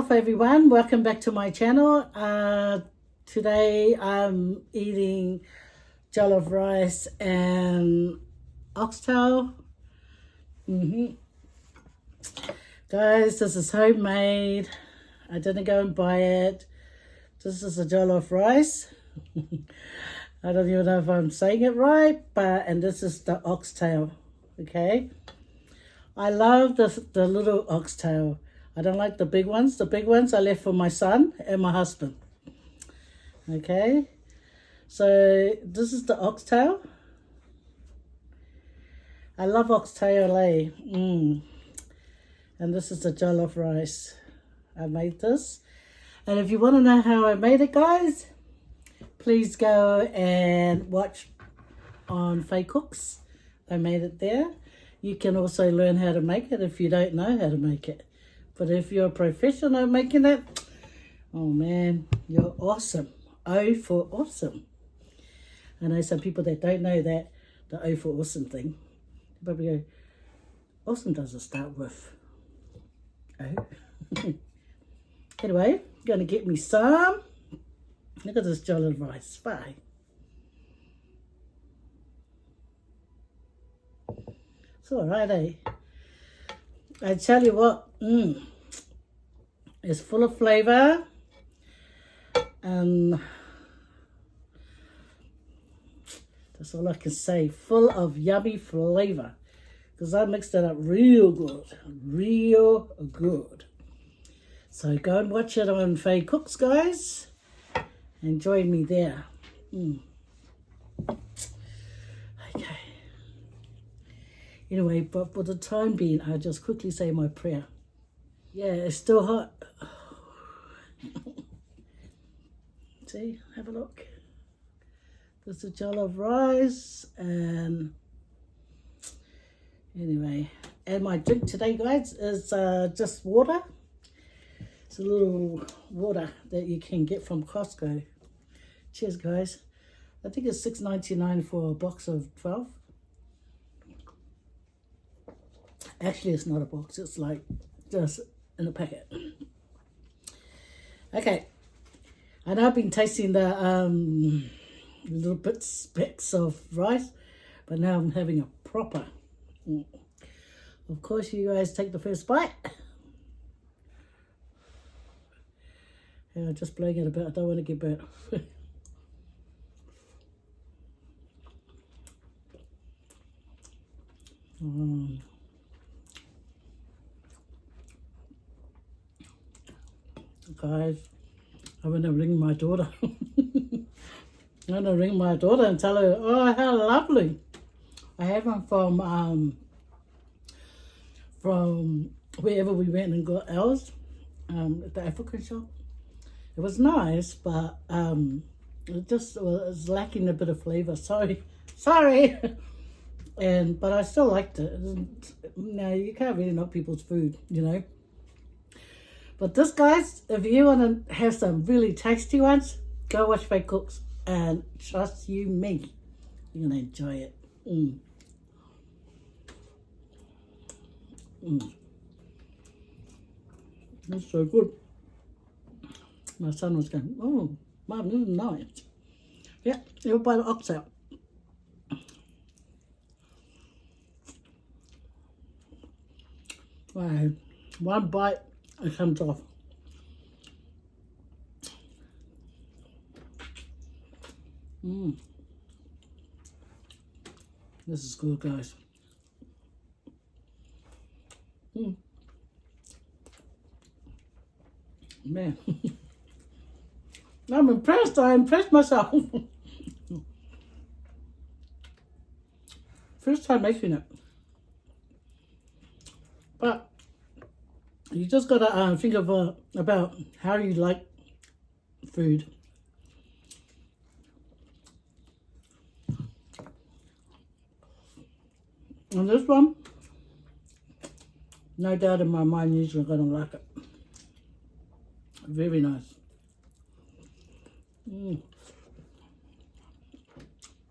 off everyone, welcome back to my channel. Today I'm eating jollof rice and oxtail. Guys, this is homemade. I didn't go and buy it. This is a jollof rice. I don't even know if I'm saying it right, and this is the oxtail, okay? I love the little oxtail. I don't like the big ones. The big ones I left for my son and my husband. Okay, so this is the oxtail. I love oxtail, eh? And this is the jollof rice. I made this. And if you want to know how I made it, guys, please go and watch on Faye Cooks. I made it there. You can also learn how to make it if you don't know how to make it. But if you're a professional at making it, oh man, you're awesome. O for awesome. I know some people that don't know that, the O for awesome thing. They probably go, awesome doesn't start with O. Anyway, I'm going to get me some. Look at this jollof rice. Bye. It's all right, eh? I tell you what, it's full of flavor, and that's all I can say. Full of yummy flavor, because I mixed it up real good. So go and watch it on Faye Cooks, guys, and join me there. Okay. Anyway, but for the time being, I'll just quickly say my prayer. Yeah, it's still hot. See, have a look. There's the jollof rice, and anyway, and my drink today, guys, is just water. It's a little water that you can get from Costco. Cheers, guys. I think it's $6.99 for a box of 12. Actually, it's not a box. It's like just in a packet. Okay. I know I've been tasting the little bits of rice, but now I'm having a proper. Of course, you guys take the first bite. Yeah, just blowing it a bit. I don't want to get burnt. Guys, I'm going to ring my daughter. I'm going to ring my daughter and tell her, oh, how lovely. I have one from wherever we went and got ours, at the African shop. It was nice, but it just was lacking a bit of flavor. Sorry. But I still liked it. No, you can't really knock people's food, you know. But this, guys, if you want to have some really tasty ones, go watch Faye Cooks, and trust you me, you're going to enjoy it. It's so good. My son was going, oh, Mum, this is nice. Yeah, you'll buy the oxtail. Wow, one bite, it comes off. This is good, guys. Man, I'm impressed. I impressed myself. First time making it. But you just gotta think about how you like food. And this one, no doubt in my mind, you're gonna like it. Very nice.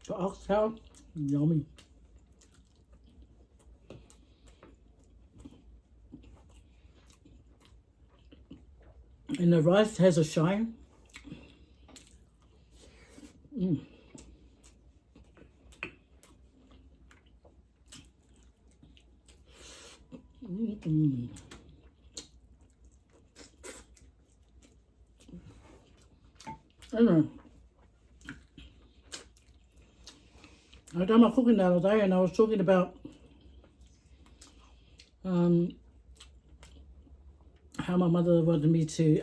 The oxtail, yummy. And the rice has a shine. Mm. Mm-mm. Anyway, I done my cooking the other day and I was talking about how my mother wanted me to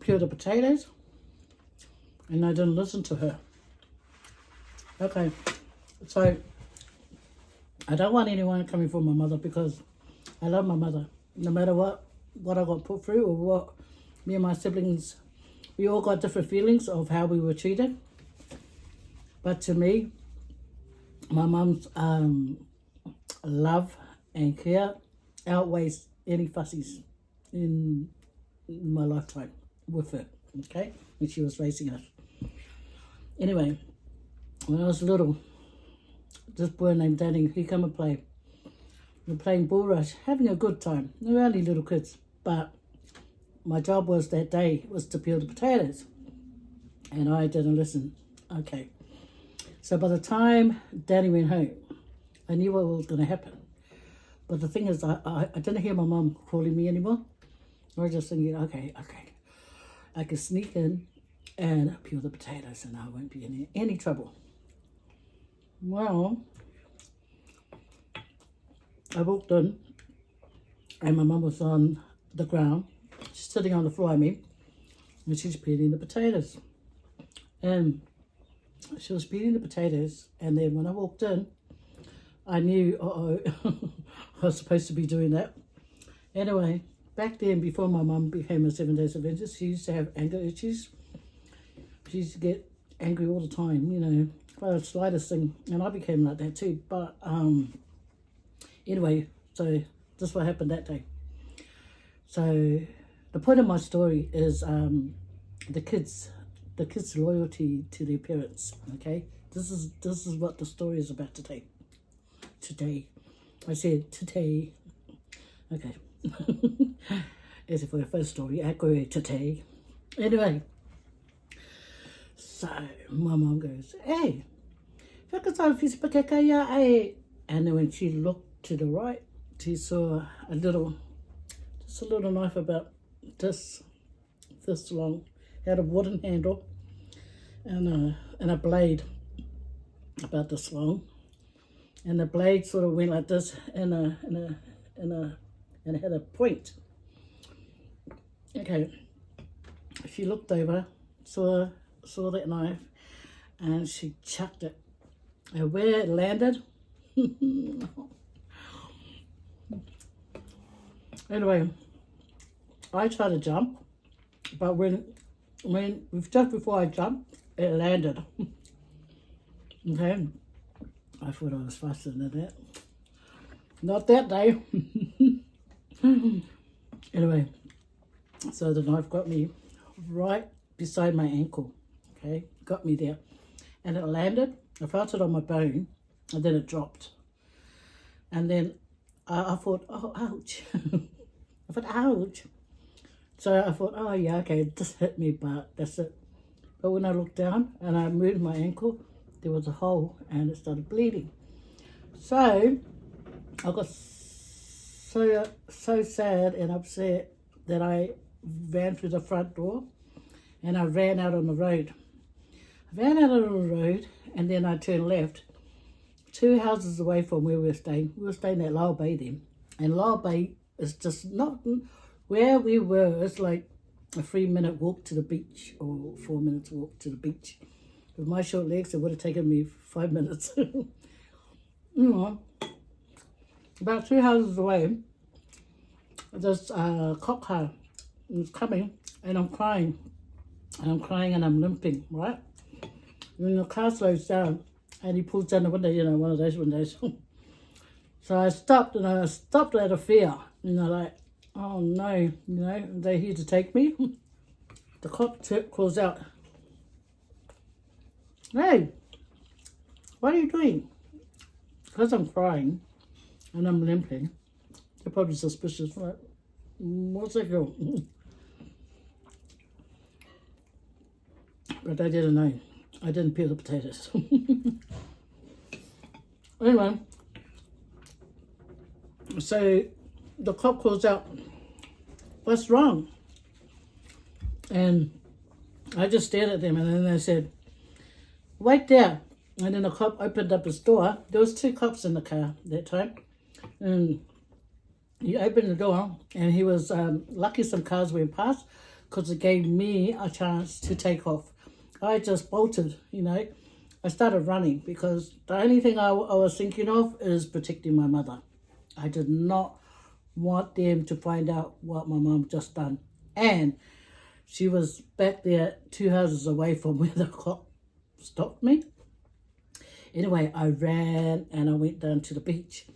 peel the potatoes, and I didn't listen to her. Okay, so I don't want anyone coming for my mother because I love my mother. No matter what I got put through or what me and my siblings, we all got different feelings of how we were treated. But to me, my mum's love and care outweighs any fussies in my lifetime with her, okay, when she was raising us. Anyway, when I was little, this boy named Danny, he come and play. We were playing bull rush, having a good time. We were only little kids, but my job was that day was to peel the potatoes, and I didn't listen. Okay, so by the time Danny went home, I knew what was going to happen. But the thing is, I didn't hear my mum calling me anymore. I was just thinking, okay, I can sneak in and peel the potatoes and I won't be in any trouble. Well, I walked in and my mum was on the ground. She's sitting on the floor, I mean, and she's peeling the potatoes. And she was peeling the potatoes, and then when I walked in, I knew, I was supposed to be doing that. Anyway, back then, before my mum became a 7 Days Adventist, she used to have anger issues. She used to get angry all the time, you know, by the slightest thing. And I became like that too. But anyway, so this is what happened that day. So the point of my story is the kids' loyalty to their parents. Okay, this is what the story is about today. I said today. Okay. As if for the first story, accurate today. Anyway, so my mom goes, hey, and then when she looked to the right, she saw a little knife about this long, had a wooden handle and a blade about this long, and the blade sort of went like this and it had a point. Okay, she looked over, saw that knife, and she chucked it. And where it landed, anyway, I tried to jump, but when just before I jumped, it landed. Okay, I thought I was faster than that. Not that day. Anyway, so the knife got me right beside my ankle. Okay, got me there, and it landed. I felt it on my bone, and then it dropped. And then I thought, oh, ouch. I thought, ouch. So I thought, oh yeah, okay, this hit me, but that's it. But when I looked down and I moved my ankle, there was a hole and it started bleeding. So I got so sad and upset that I ran through the front door and I ran out on the road. I ran out on the road and then I turned left. 2 houses away from where we were staying. We were staying at Lower Bay then. And Lower Bay is just not where we were. It's like a 3-minute walk to the beach or 4 minutes walk to the beach. With my short legs, it would have taken me 5 minutes. You know, about 2 houses away, this cop car was coming, and I'm crying. And I'm crying and I'm limping, right? When the car slows down, and he pulls down the window, you know, one of those windows. So I stopped, and I stopped out of fear. You know, like, oh no, you know, they're here to take me. The cop calls out, hey, what are you doing? Because I'm crying and I'm limping, they're probably suspicious, right? What's it called? But I didn't know. I didn't peel the potatoes. Anyway, so the cop calls out, "What's wrong?" And I just stared at them, and then they said, "Wait there." And then the cop opened up his door. There was 2 cops in the car that time. And he opened the door, and he was lucky some cars went past because it gave me a chance to take off. I just bolted, you know. I started running because the only thing I was thinking of is protecting my mother. I did not want them to find out what my mom just done. And she was back there 2 houses away from where the cop stopped me. Anyway, I ran and I went down to the beach.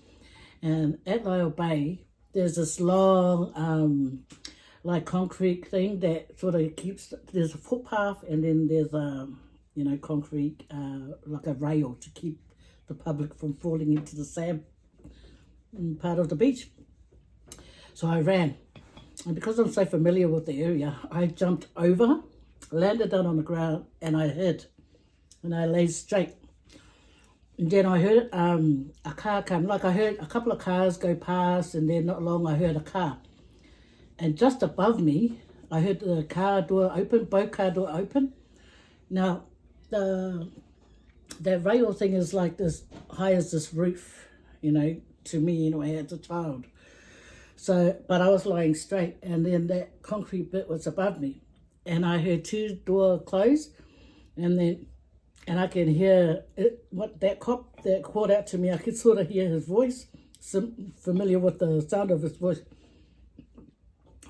And at Lyle Bay, there's this long, like concrete thing that sort of keeps, there's a footpath and then there's you know, concrete, like a rail to keep the public from falling into the sand part of the beach. So I ran. And because I'm so familiar with the area, I jumped over, landed down on the ground, and I hid. And I lay straight. And then I heard a car come. Like I heard a couple of cars go past, and then not long I heard a car. And just above me, I heard the car door open, both car door open. Now, that rail thing is like this high as this roof, you know, to me anyway, as a child. So, but I was lying straight, and then that concrete bit was above me, and I heard 2 doors close, and I can hear it, what that cop that called out to me. I could sort of hear his voice, familiar with the sound of his voice.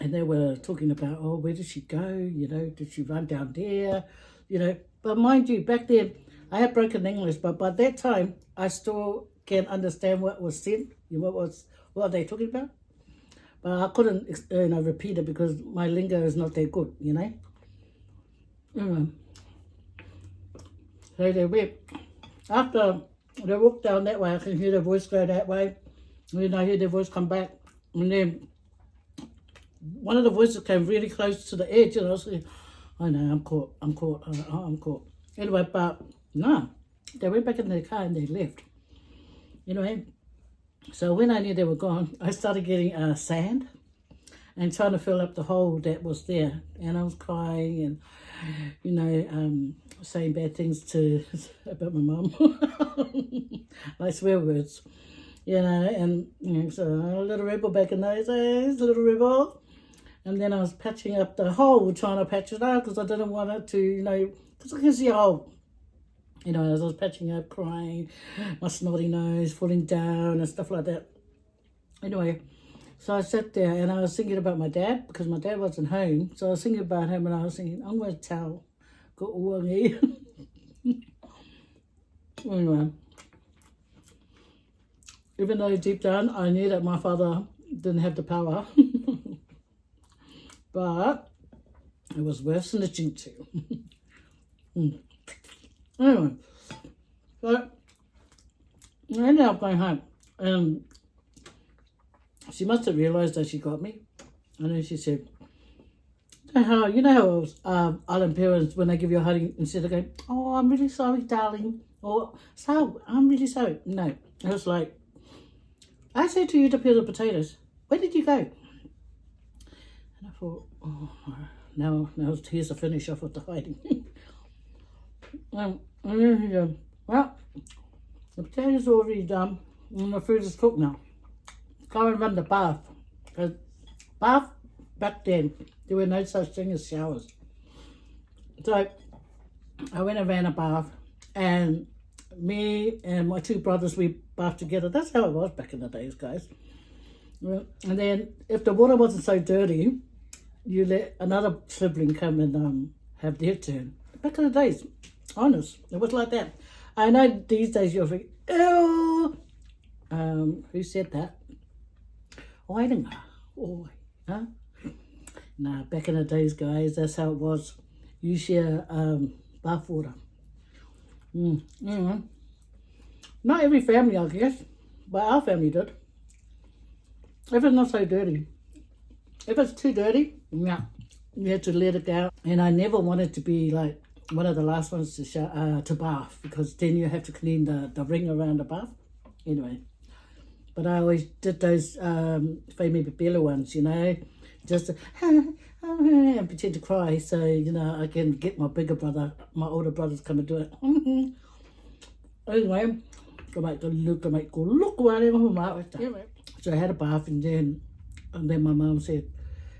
And they were talking about, oh, where did she go? You know, did she run down there? You know, but mind you, back then I had broken English, but by that time I still can understand what was said. You know, what are they talking about? But I couldn't, you know, repeat it because my lingo is not that good. You know. So they went. After they walked down that way, I can hear their voice go that way. And then I hear their voice come back. And then one of the voices came really close to the edge. And I was like, oh no, I'm caught. I'm caught. Anyway, but no. They went back in their car and they left. Anyway, so when I knew they were gone, I started getting sand and trying to fill up the hole that was there. And I was crying and, you know, saying bad things about my mum. Like swear words, you know. And you know, so a little rebel back in those days, a little rebel. And then I was patching up the hole, trying to patch it up because I didn't want it to, you know, because I can see a hole. You know, as I was patching up, crying, my snotty nose falling down and stuff like that. Anyway, so I sat there and I was thinking about my dad because my dad wasn't home. So I was thinking about him and I was thinking, I'm going to tell. Anyway, even though deep down I knew that my father didn't have the power, but it was worse than the G2. Anyway, so I ended up going home, and she must have realised that she got me, and then she said, you know how island parents, when they give you a hug, instead of going, oh, I'm really sorry, darling, or so, I'm really sorry. No, it was like, I said to you to peel the potatoes. Where did you go? And I thought, oh, now here's the finish off with the hiding. And then he goes, well, the potatoes are already done and the food is cooked now. Go and run the bath. Because bath, back then, there were no such thing as showers. So I went and ran a bath, and me and my 2 brothers, we bathed together. That's how it was back in the days, guys. And then if the water wasn't so dirty, you let another sibling come and have their turn. Back in the days, honest, it was like that. I know these days you're thinking, ew. Who said that? Oh, I don't know. Oh, huh? Nah, back in the days, guys, that's how it was. You share bath water. Not every family, I guess, but our family did. If it's not so dirty. if it's too dirty, yeah, you have to let it out. And I never wanted to be like one of the last ones to bath, because then you have to clean the ring around the bath. Anyway, but I always did those Faye Bella ones, you know, just and pretend to cry, so you know I can get my older brothers come and do it. Anyway, so I had a bath, and then my mum said,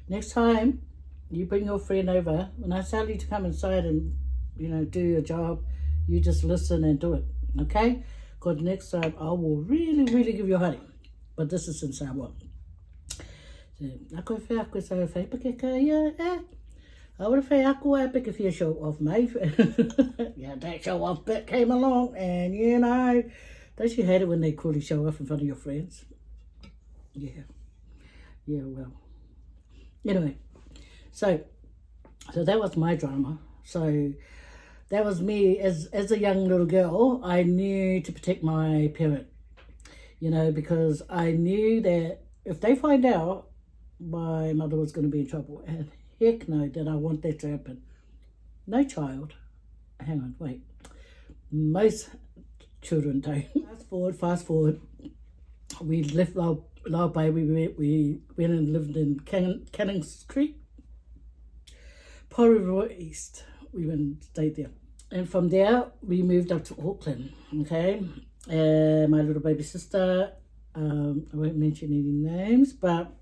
next time you bring your friend over, when I tell you to come inside and, you know, do your job, you just listen and do it, okay? Because next time I will really, really give you a honey. But this is in Samoa. So, ako whea ako sa whai pake ka ia, I would have whai ako I pick a few show off, mate. Yeah, that show off bit came along, and you know, don't you hate it when they call you show off in front of your friends? Yeah. Yeah, well. Anyway, so that was my drama. So that was me as a young little girl. I knew to protect my parent, you know, because I knew that if they find out, my mother was going to be in trouble. And heck no, did I want that to happen. No child. Hang on, wait. Most children don't. Fast forward. We left Lao Bay. We went and lived in Cannings Creek, Polytube East. We went and stayed there. And from there, we moved up to Auckland, okay? And my little baby sister, I won't mention any names, but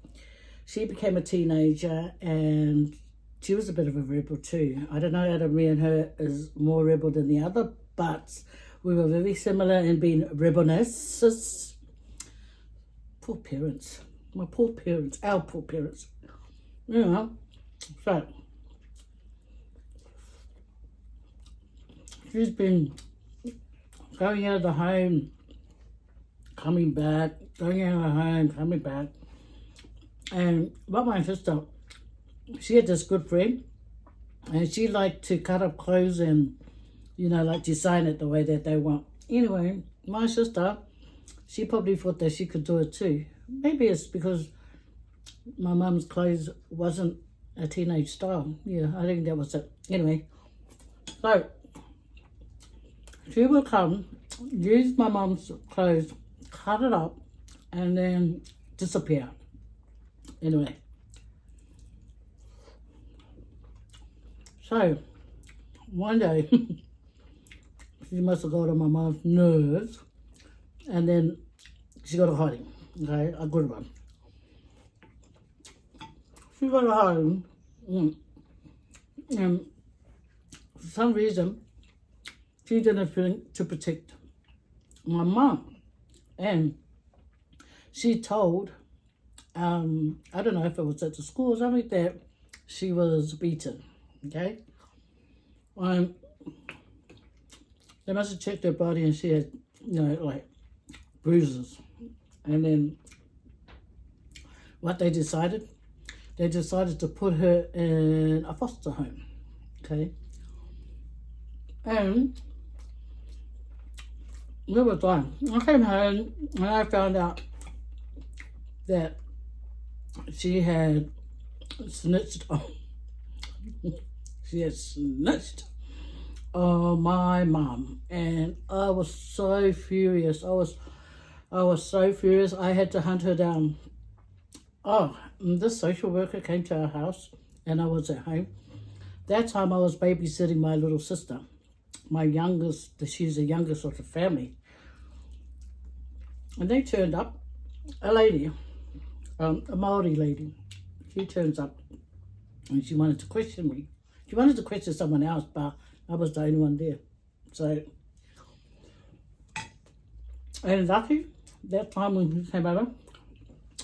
she became a teenager, and she was a bit of a rebel too. I don't know whether me and her is more rebel than the other, but we were very similar in being rebelnesses. Poor parents. My poor parents. Our poor parents. You know. So, she's been going out of the home, coming back, going out of the home, coming back. And but my sister, she had this good friend, and she liked to cut up clothes and, you know, like design it the way that they want. Anyway, my sister, she probably thought that she could do it too. Maybe it's because my mum's clothes wasn't a teenage style. Yeah, I think that was it. Anyway, so she would come, use my mum's clothes, cut it up, and then disappear. Anyway, so one day she must have got on my mum's nerves, and then she got a hiding. Okay, a good one. She got a hiding, and for some reason she didn't think to protect my mum, and she told, I don't know if it was at the school or something, that she was beaten, okay? They must have checked her body, and she had, you know, like bruises. And then what they decided to put her in a foster home, okay? And there was time. I came home and I found out that she had snitched on my mum, and I was so furious. I was so furious. I had to hunt her down. Oh, this social worker came to our house, and I was at home. That time I was babysitting my little sister, my youngest. She's the youngest of the family, and they turned up. A lady, a Maori lady. She turns up, and she wanted to question me. She wanted to question someone else, but I was the only one there. So, and lucky, that time when he came over,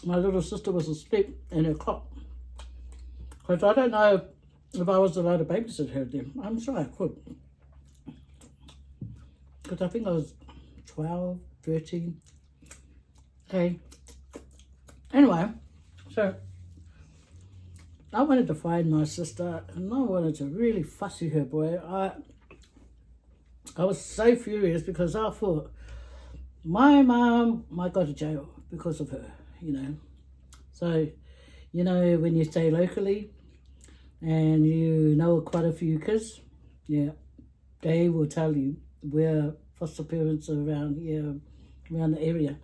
my little sister was asleep in her cot. Because I don't know if I was allowed to babysit her then. I'm sure I could. Because I think I was 12, 13. Okay. Anyway, so I wanted to find my sister, and I wanted to really fussy her, boy. I was so furious because I thought my mom might go to jail because of her, you know. So You know, when you stay locally and you know quite a few kids, yeah, they will tell you where foster parents are around here, around the area.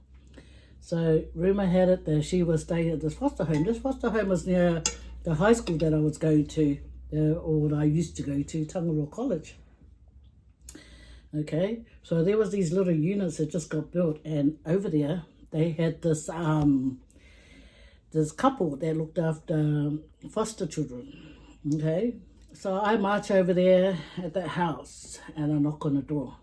So rumour had it that she was staying at this foster home. This foster home was near the high school that I was going to, or that I used to go to, Tangaroa College. Okay, so there was these little units that just got built, and over there they had this this couple that looked after foster children. Okay, so I march over there at that house and I knock on the door.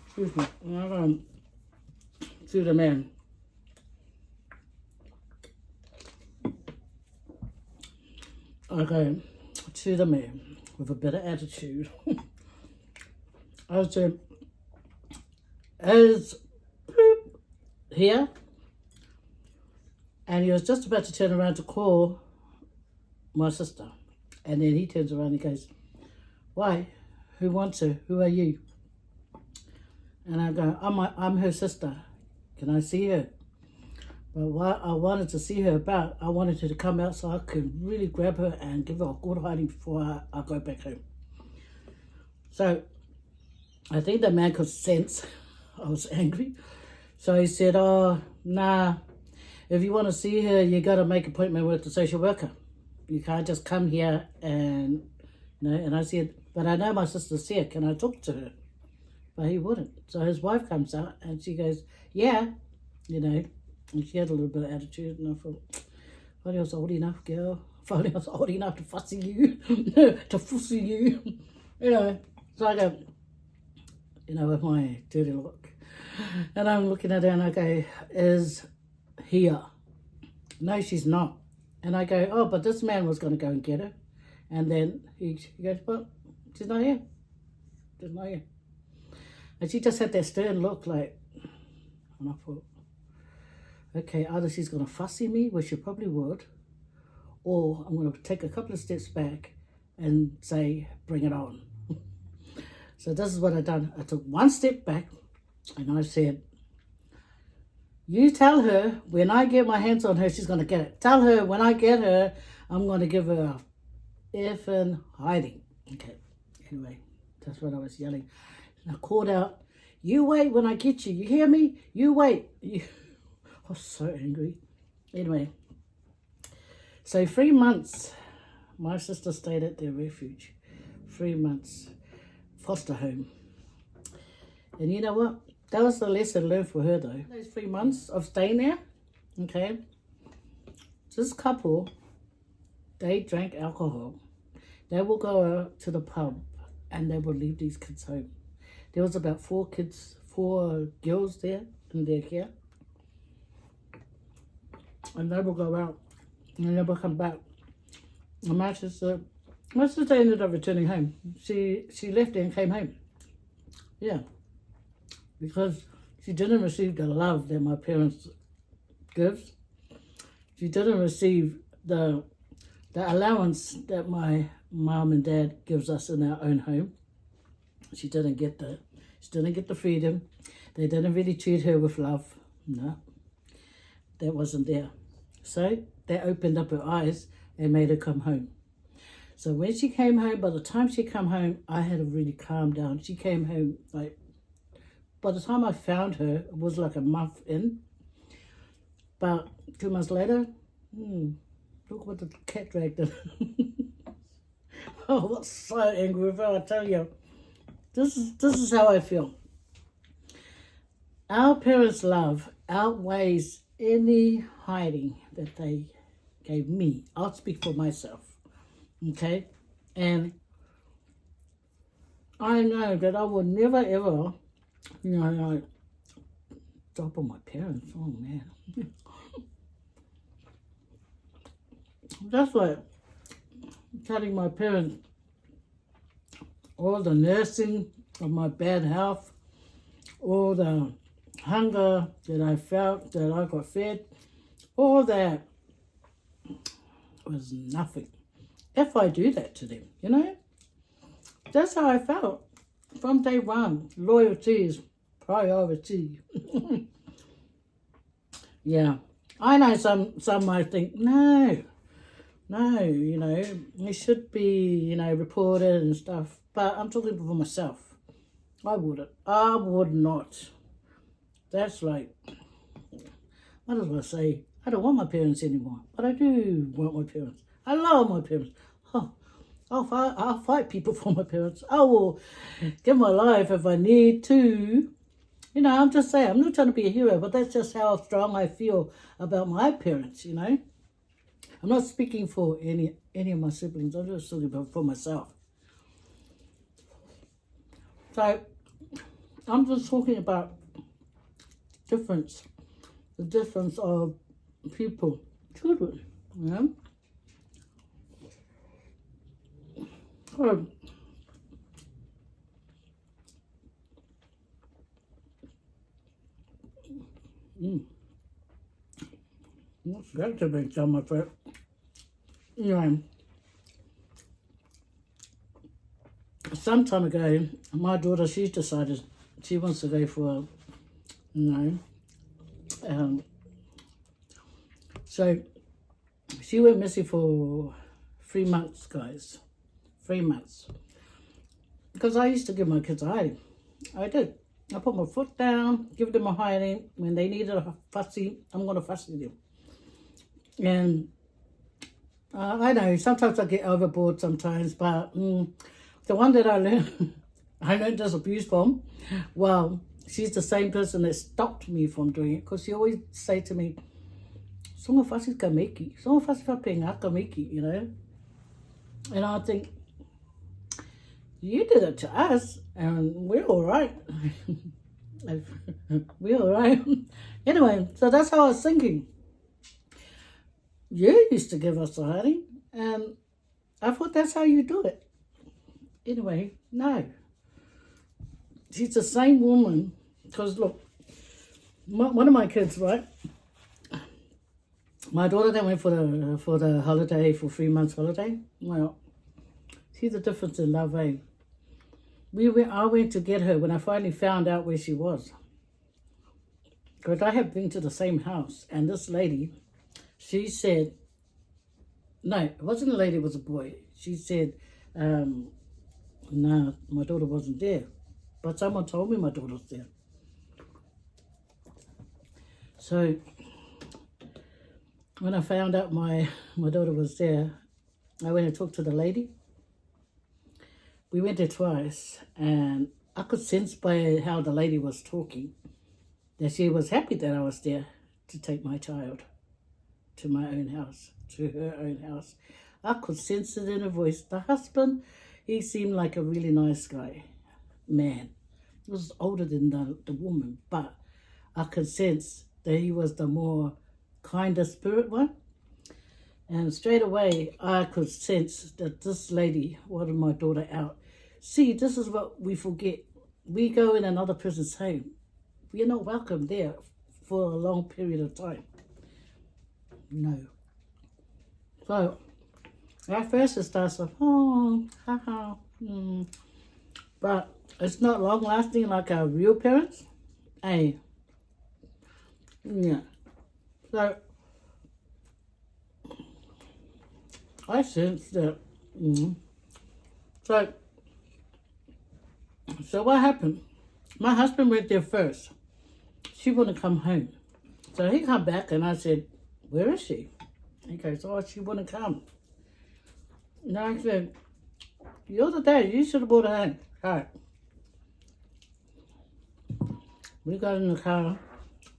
Excuse me. I go to the man. I go to the man with a bit of attitude. I said, "Is here?" And he was just about to turn around to call my sister. And then he turns around and he goes, "Why? Who wants her? Who are you?" And I go, I'm her sister. Can I see her? But what I wanted to see her about, I wanted her to come out so I could really grab her and give her a good hiding before I go back home. So I think the man could sense I was angry. So he said, "Oh, nah, if you want to see her, you got to make an appointment with the social worker. You can't just come here and, you know." And I said, "But I know my sister's here. Can I talk to her?" But he wouldn't. So his wife comes out and she goes, "Yeah," you know. And she had a little bit of attitude, and I thought, if I was old enough, girl, if I was old enough to fussy you, to fussy you, you know. So I go, you know, with my dirty look. And I'm looking at her and I go, "Is here?" "No, she's not." And I go, "Oh, but this man was going to go and get her." And then he goes, "Well, she's not here. She's not here." And she just had that stern look like, and I thought, okay, either she's going to fussy me, which she probably would, or I'm going to take a couple of steps back and say, "Bring it on." So this is what I done. I took one step back and I said, "You tell her when I get my hands on her, she's going to get it. Tell her when I get her, I'm going to give her a effing hiding." Okay, anyway, that's what I was yelling. And I called out, "You wait when I get you. You hear me? You wait." I was so angry. Anyway, so 3 months, my sister stayed at their refuge. 3 months, foster home. And you know what? That was the lesson learned for her though. Those 3 months of staying there, okay, this couple, they drank alcohol. They will go out to the pub and they will leave these kids home. There was about 4 girls there in their care. And they will go out and never come back. And my sister ended up returning home. She left and came home. Yeah. Because she didn't receive the love that my parents gives. She didn't receive the allowance that my mom and dad gives us in our own home. She didn't get the freedom. They didn't really treat her with love. No. That wasn't there. So they opened up her eyes and made her come home. So when she came home, by the time she came home, I had to really calm down. She came home like, by the time I found her, it was like a month in. But 2 months later, look what the cat dragged in. I was so angry with her, I tell you. This is how I feel. Our parents' love outweighs any hiding that they gave me. I'll speak for myself, okay? And I know that I would never ever, like, drop on my parents. Oh man. That's like telling my parents all the nursing of my bad health, all the hunger that I felt, that I got fed, all that was nothing if I do that to them, you know? That's how I felt. From day one, loyalty is priority. Yeah. I know some might think, no, you know, it should be, you know, reported and stuff. But I'm talking for myself. I would not. That's like, what does I say? I don't want my parents anymore. But I do want my parents. I love my parents. Oh, I'll fight people for my parents. I will give my life if I need to. You know, I'm just saying, I'm not trying to be a hero, but that's just how strong I feel about my parents, you know. I'm not speaking for any of my siblings. I'm just talking about for myself. So, I'm just talking about the difference of people, children, you know. So, that's a big time, my friend. Anyway, some time ago, my daughter, she's decided she wants to go for, you know, so she went missing for 3 months, guys. 3 months. Because I used to give my kids a hiding. I did. I put my foot down, give them a hiding. When they needed a fussy, I'm going to fussy them. And I know, sometimes I get overboard sometimes, but the one that I learned this abuse from, well, she's the same person that stopped me from doing it, because she always say to me, "Songa fasi ka meki, songa fasi ka penga ka meki," you know. And I think, you did it to us, and we're all right. We're all right. Anyway, so that's how I was thinking. You used to give us a hiding, and I thought that's how you do it. Anyway, no. She's the same woman, because look, one of my kids, right? My daughter that went for the holiday, for 3 months holiday. Well, see the difference in love, eh? I went to get her when I finally found out where she was. Because I have been to the same house, and this lady, she said, no, it wasn't a lady, it was a boy. She said, no, my daughter wasn't there. But someone told me my daughter was there. So, when I found out my daughter was there, I went and talked to the lady. We went there twice, and I could sense by how the lady was talking that she was happy that I was there to take my child to my own house, to her own house. I could sense it in her voice. The husband, he seemed like a really nice guy, man. He was older than the woman, but I could sense that he was the more kinder spirit one. And straight away, I could sense that this lady wanted my daughter out. See, this is what we forget. We go in another person's home. We are not welcome there for a long period of time. No. So, at first it starts off, oh, haha, but it's not long lasting like our real parents. Hey, yeah. So, I sense that. So what happened? My husband went there first. She wouldn't come home. So he come back and I said, where is she? He goes, oh, she wouldn't come. And I said, the other day, you should have brought her home. All right. We got in the car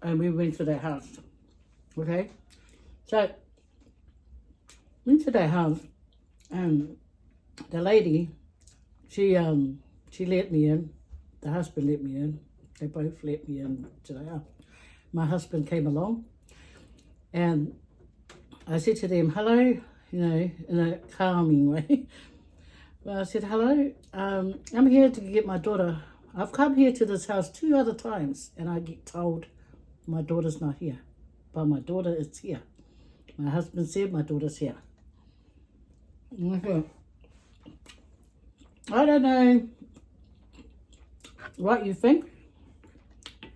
and we went to their house. Okay? So, went to their house and the lady, she let me in. The husband let me in. They both let me in to the house. My husband came along and I said to them, hello, you know, in a calming way. Well, I said, hello, I'm here to get my daughter. I've come here to this house 2 other times and I get told my daughter's not here. But my daughter is here. My husband said my daughter's here. Okay. I don't know what you think.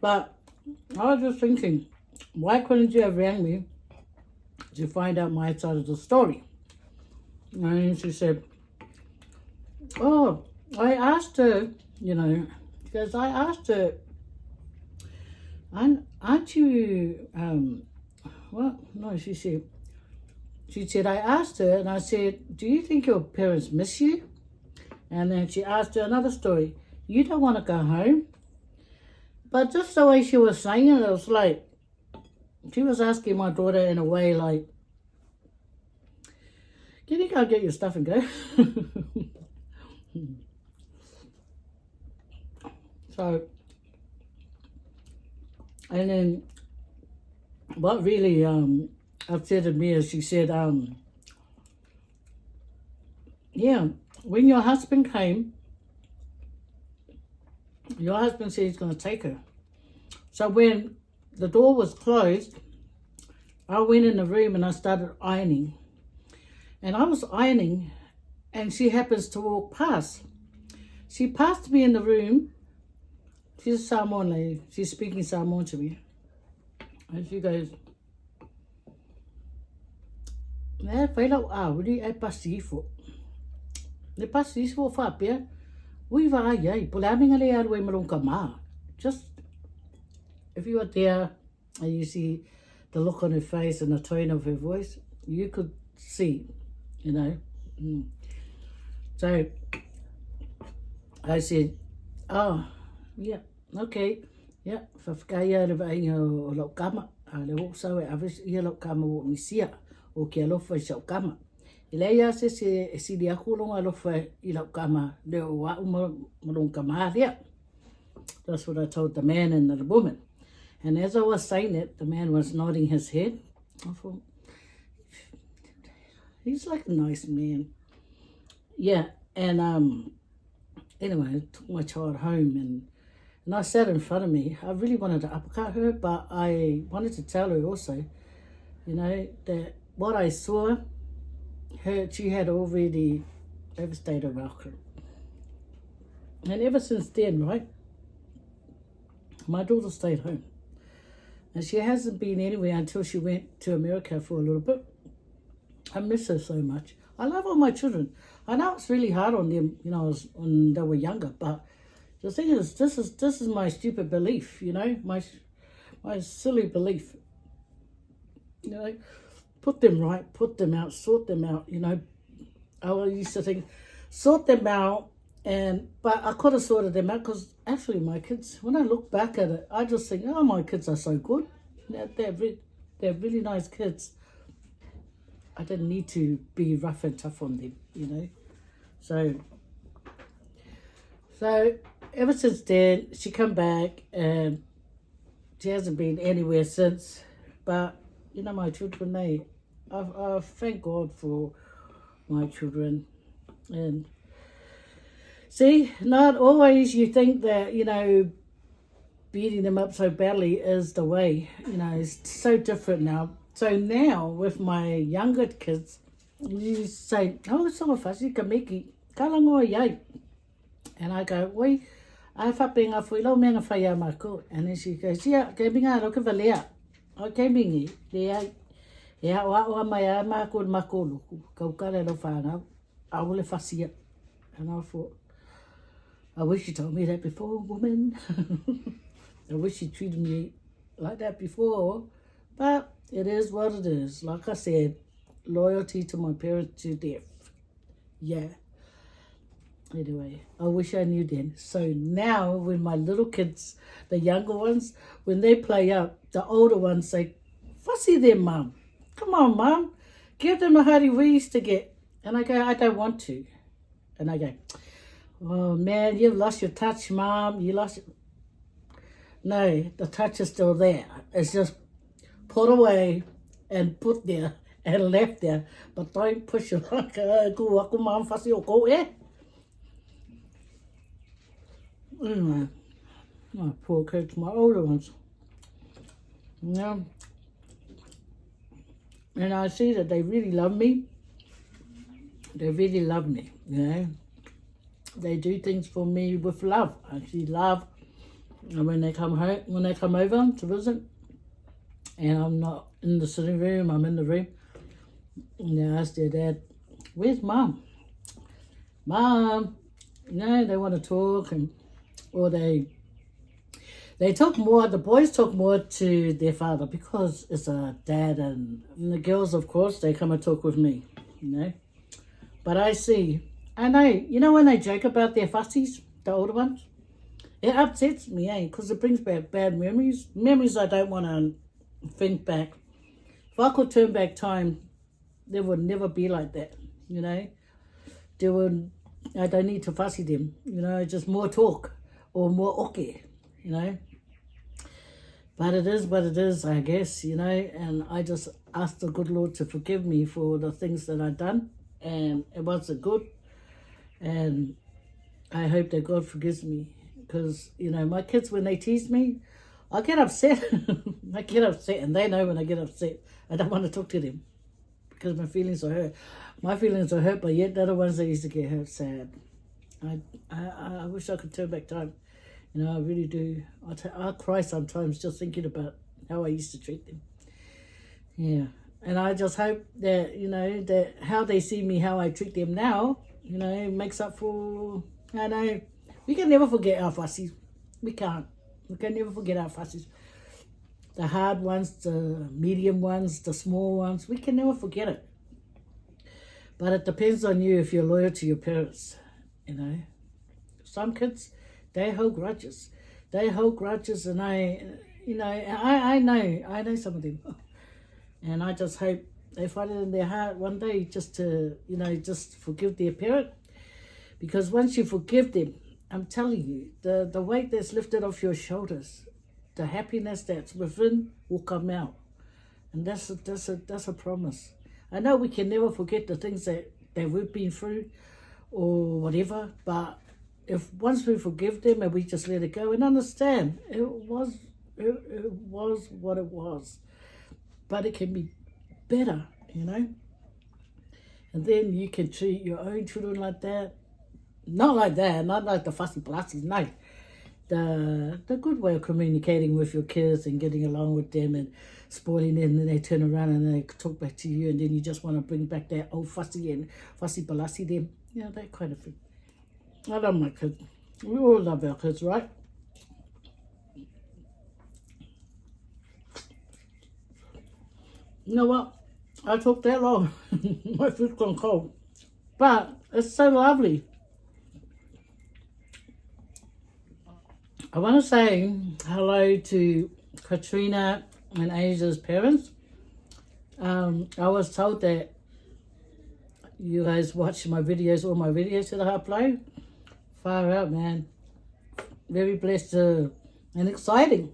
But I was just thinking, why couldn't you have rang me to find out my side of the story? And she said, oh, I asked her, you know, because I asked her, aren't you, what? No, she said, I asked her and I said, do you think your parents miss you? And then she asked her another story. You don't want to go home? But just the way she was saying it, it was like, she was asking my daughter in a way like, can you go get your stuff and go? So, and then what really upset me is she said, yeah, when your husband came, your husband said he's going to take her. So when the door was closed, I went in the room and I started ironing. And I was ironing and she happens to walk past. She passed me in the room. She's a Samoan lady. She's speaking Samoan to me. And she goes, "Ne whailau auri e pasifo. Ne pasifo whapea. Ui wa ai, pulaminga le aru e marunka ma." Just, if you were there and you see the look on her face and the tone of her voice, you could see, you know. So I said, oh, yeah, okay, yeah, whawhakaya le vainga o lau kama, a le wok sau e awis ia lau kama wok ni sia, o kia lofa i sau kama. I leia se siri aku longa lofa i lau kama le o wau marong kama rea. That's what I told the man and the woman. And as I was saying it, the man was nodding his head. I thought, he's like a nice man. Yeah, and anyway, I took my child home and I sat in front of me. I really wanted to uppercut her, but I wanted to tell her also, you know, that what I saw, she had already devastated Malcolm. And ever since then, right, my daughter stayed home. And she hasn't been anywhere until she went to America for a little bit. I miss her so much. I love all my children. I know it's really hard on them, you know, when they were younger, but the thing is, this is my stupid belief, you know, my silly belief. You know, put them right, put them out, sort them out, you know. I used to think, sort them out, but I could have sorted them out because actually my kids, when I look back at it, I just think, oh, my kids are so good. They're really nice kids. I didn't need to be rough and tough on them, you know. So ever since then, she come back and she hasn't been anywhere since. But, you know, my children, I thank God for my children. And see, not always you think that, you know, beating them up so badly is the way. You know, it's so different now. So now, with my younger kids, you say, oh, so whawhasi ka meki, ka langoa iai. And I go, wai, ai whapinga fui lau mea whai a mako. And then she goes, yeah, ke minga roke valea. Okay, mingi, le ai. Ea o a mai a mako luku. Kau kare lo whangau. I will whasia. And I thought, I wish you told me that before, woman. I wish you treated me like that before. But it is what it is. Like I said, loyalty to my parents to death. Yeah. Anyway, I wish I knew then. So now when my little kids, the younger ones, when they play up, the older ones say, fussy them, Mum. Come on, Mum. Give them a hurry we used to get. And I go, I don't want to. And I go, oh, man, you've lost your touch, Mum. You lost it. No, the touch is still there. It's just put away and put there and left there. But don't push it like ku aku Mum fussy o ko Anyway, my poor kids, my older ones. Yeah. And I see that they really love me. They really love me, you know. They do things for me with love. I see love And when they come home, when they come over to visit, and I'm not in the sitting room, I'm in the room, and they ask their dad, "Where's Mum? Mum?" You know, they want to talk, and or they talk more. The boys talk more to their father because it's a dad, and the girls, of course, they come and talk with me. You know, but I know. You know when they joke about their fussies, the older ones. It upsets me, because it brings back bad memories. Memories I don't want to think back. If I could turn back time, there would never be like that, you know. I don't need to fussy them, you know, just more talk or more oke, you know. But it is what it is, I guess, you know, and I just ask the good Lord to forgive me for the things that I've done, and it wasn't good, and I hope that God forgives me. Because, you know, my kids, when they tease me, I get upset. I get upset, and they know when I get upset. I don't want to talk to them because my feelings are hurt. My feelings are hurt, but yet they're the ones that used to get hurt sad. I wish I could turn back time. You know, I really do. I cry sometimes just thinking about how I used to treat them. Yeah. And I just hope that, you know, that how they see me, how I treat them now, you know, makes up for, I know, we can never forget our fussies. We can't. We can never forget our fussies. The hard ones, the medium ones, the small ones, we can never forget it. But it depends on you if you're loyal to your parents, you know. Some kids, they hold grudges. They hold grudges, and I know some of them. And I just hope they find it in their heart one day just to, you know, just forgive their parent. Because once you forgive them, I'm telling you, the weight that's lifted off your shoulders, the happiness that's within will come out. And that's a promise. I know we can never forget the things that we've been through or whatever, but if once we forgive them and we just let it go and understand, it was what it was. But it can be better, you know? And then you can treat your own children like that. Not like that, not like the fussy blassies, no. The good way of communicating with your kids and getting along with them and spoiling them, and then they turn around and they talk back to you, and then you just want to bring back that old fussy and fussy balassi them. You know, that kind of thing. I love my kids. We all love our kids, right? You know what? I took that long. My food's gone cold. But it's so lovely. I want to say hello to Katrina and Asia's parents. I was told that you guys watch my videos, all my videos that I upload. Far out, man. Very blessed and exciting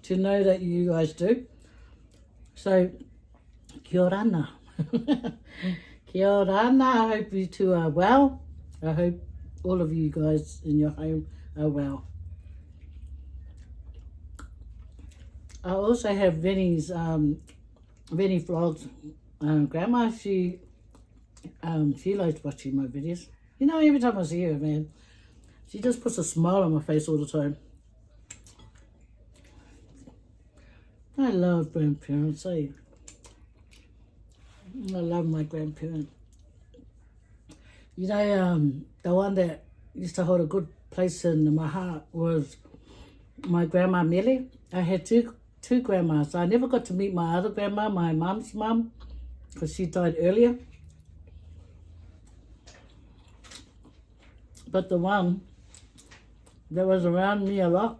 to know that you guys do. So, kia ora. Kia ora. I hope you two are well. I hope all of you guys in your home are well. I also have Vinny's Vinny vlogs. Grandma, she likes watching my videos. You know, every time I see her, man, she just puts a smile on my face all the time. I love grandparents. I love my grandparents. You know, the one that used to hold a good place in my heart was my grandma Millie. I had two grandmas. I never got to meet my other grandma, my mom's mom, because she died earlier. But the one that was around me a lot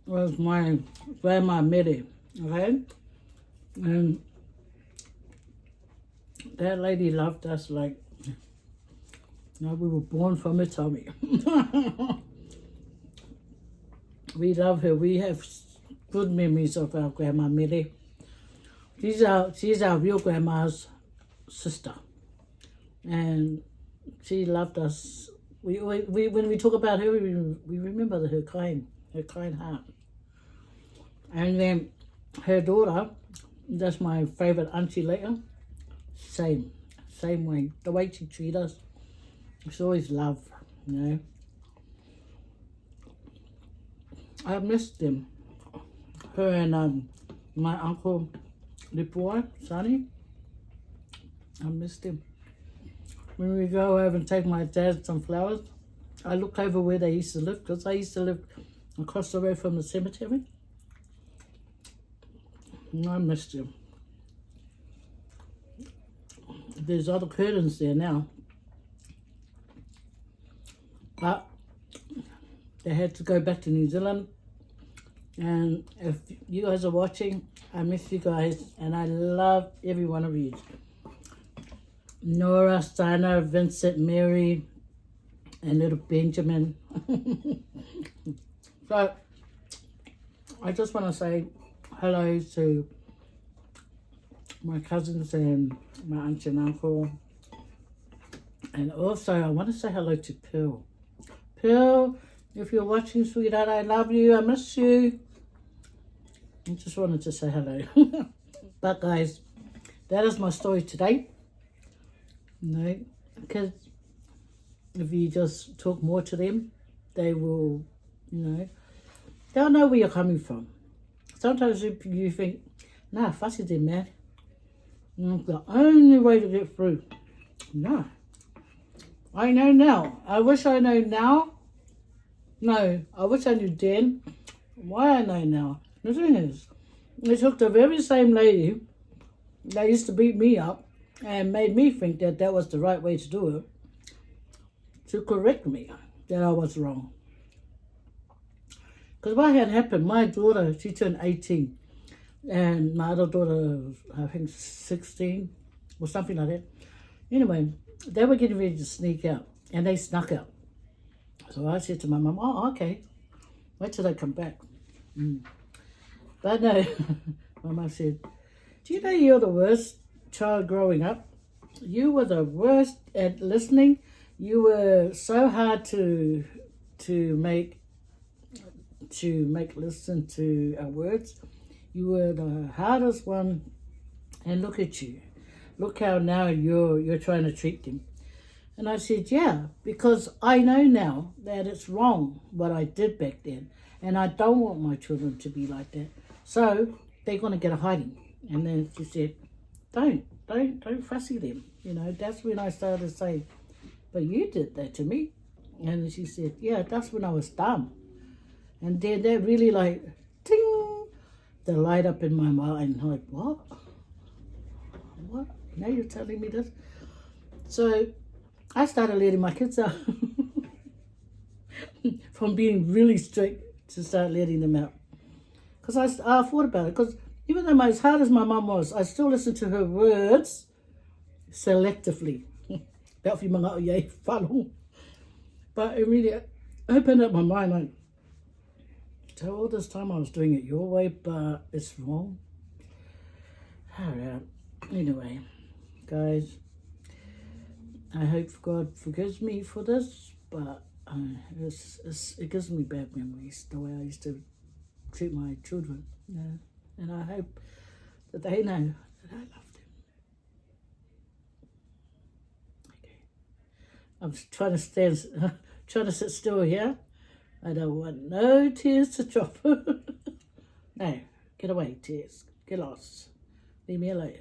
was my grandma Millie, okay? And that lady loved us like, you know, we were born from her tummy. We love her. We have good memories of our grandma Millie. She's our real grandma's sister, and she loved us. We when we talk about her, we remember her kind heart. And then her daughter, that's my favorite auntie later. Same way. The way she treats us, it's always love, you know. I missed them. Her and my uncle, the boy, Sonny. I missed him. When we go over and take my dad some flowers, I look over where they used to live, because I used to live across the road from the cemetery. And I missed him. There's other curtains there now. But they had to go back to New Zealand. And if you guys are watching, I miss you guys. And I love every one of you. Nora, Steiner, Vincent, Mary, and little Benjamin. So, I just want to say hello to my cousins and my aunt and uncle. And also, I want to say hello to Pearl. Pearl, if you're watching, sweetheart, I love you. I miss you. I just wanted to say hello. But guys, that is my story today. No, because if you just talk more to them, they will, they'll know where you're coming from. Sometimes if you think, nah, fussy them, man. The only way to get through. No. I know now. I wish I know now. No, I wish I knew then. Why I know now. The thing is, they took the very same lady that used to beat me up and made me think that that was the right way to do it, to correct me that I was wrong. Because what had happened, my daughter, she turned 18, and my other daughter, I think 16, or something like that. Anyway, they were getting ready to sneak out, and they snuck out. So I said to my mum, oh, okay, wait till they come back. But no, my mum said, do you know you're the worst child growing up? You were the worst at listening. You were so hard to make listen to our words. You were the hardest one, and look at you. Look how now you're trying to treat them. And I said, yeah, because I know now that it's wrong what I did back then, and I don't want my children to be like that. So they're going to get a hiding. And then she said, don't fussy them. That's when I started to say, but you did that to me. And she said, yeah, that's when I was dumb. And then that really like, ting, the light up in my mind. Like, what? What? Now you're telling me this? So I started letting my kids out. From being really strict to start letting them out. Because I thought about it. Because even though as hard as my mum was, I still listened to her words selectively. But it really opened up my mind. Like, so all this time I was doing it your way, but it's wrong. Alright. Anyway, guys, I hope God forgives me for this, but it gives me bad memories, the way I used to treat my children. And I hope that they know that I love them. Okay. I'm trying to sit still here. I don't want no tears to drop. No, get away, tears. Get lost. Leave me alone.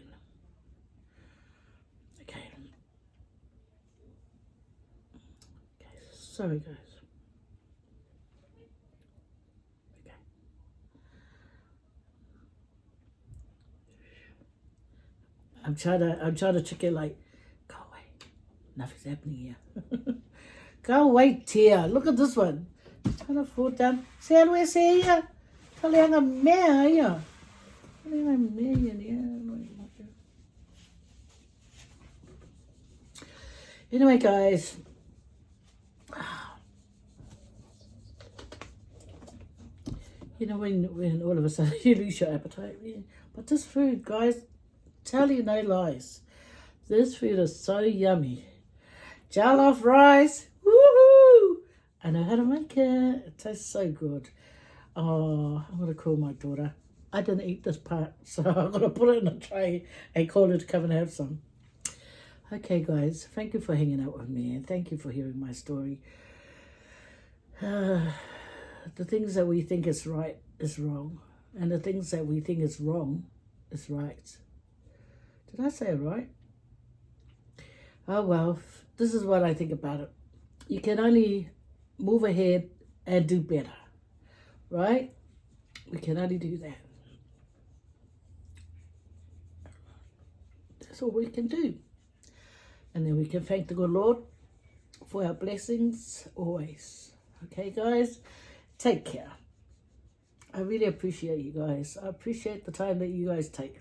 Okay. Sorry, guys. Okay. I'm trying to check it like, go away. Nothing's happening here. Go away, tear. Look at this one. Trying to fall down. Saan we say ya? Kaliang a mare ya. Kaliang a mare ya. Anyway, guys. When all of a sudden you lose your appetite. Yeah. But this food, guys, tell you no lies. This food is so yummy. Jollof rice. Woohoo! I know how to make it. It tastes so good. Oh, I'm going to call my daughter. I didn't eat this part, so I'm going to put it in a tray and call her to come and have some. Okay, guys, thank you for hanging out with me, and thank you for hearing my story. the things that we think is right is wrong, and the things that we think is wrong is right. Did I say it right? Oh well, this is what I think about it. You can only move ahead and do better, right? We can only do that. That's all we can do. And then we can thank the good Lord for our blessings always. Okay, guys? Take care. I really appreciate you guys. I appreciate the time that you guys take.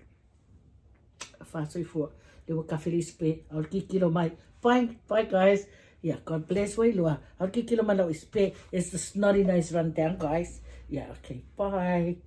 Whāsui for lewa kawhiri spe. I'll kikiro mai. Bye, guys. Yeah, God bless Wailua. I'll kikiro mai lau spe. It's the snotty nose rundown, guys. Yeah, okay. Bye.